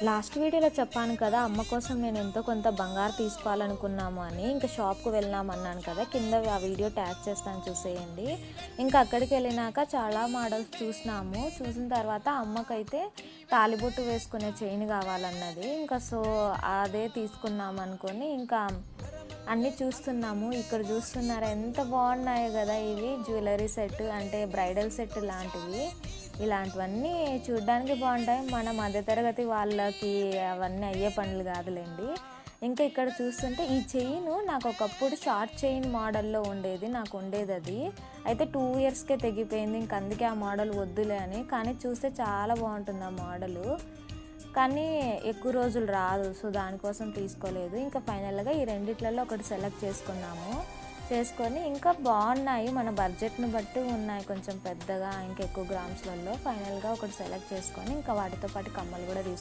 Last వీడియోలో చెప్పాను కదా, అమ్మ కోసం నేను ఎంతో కొంత బంగారు తీసుకోవాలనుకున్నాము అని. ఇంకా షాప్‌కి వెళ్ళామన్నాను కదా, కింద ఆ వీడియో ట్యాగ్ చేస్తాను చూసేయండి. ఇంకా అక్కడికి వెళ్ళినాక చాలా మోడల్స్ చూసినాము. చూసిన తర్వాత అమ్మకైతే తాళిబొట్టు వేసుకునే చైన్ కావాలన్నది. ఇంకా అదే తీసుకుందాం అనుకోని ఇంకా అన్నీ చూస్తున్నాము. ఇక్కడ చూస్తున్నారా ఎంత బాగున్నాయో కదా, ఇవి జ్యువెలరీ సెట్ అంటే బ్రైడల్ సెట్ లాంటివి. ఇలాంటివన్నీ చూడ్డానికి బాగుంటాయి. మన మధ్యతరగతి వాళ్ళకి అవన్నీ అయ్యే పనులు కాదులేండి. ఇంకా ఇక్కడ చూస్తుంటే ఈ చైను నాకు ఒకప్పుడు షార్ట్ చైన్ మోడల్లో ఉండేది, నాకు ఉండేది అది. అయితే 2 ఇయర్స్కే తెగిపోయింది. ఇంక అందుకే ఆ మోడల్ వద్దులే అని. కానీ చూస్తే చాలా బాగుంటుంది ఆ మోడలు. కానీ ఎక్కువ రోజులు రాదు. దానికోసం తీసుకోలేదు. ఇంకా ఫైనల్‌గా ఈ రెండిట్లలో ఒకటి సెలెక్ట్ చేసుకొని ఇంకా బాగున్నాయి. మన బడ్జెట్‌ని బట్టి ఉన్నాయి. కొంచెం పెద్దగా ఇంకా ఎక్కువ గ్రామ్స్‌లలో ఫైనల్‌గా ఒకటి సెలెక్ట్ చేసుకొని ఇంకా వాటితో పాటు కమ్మలు కూడా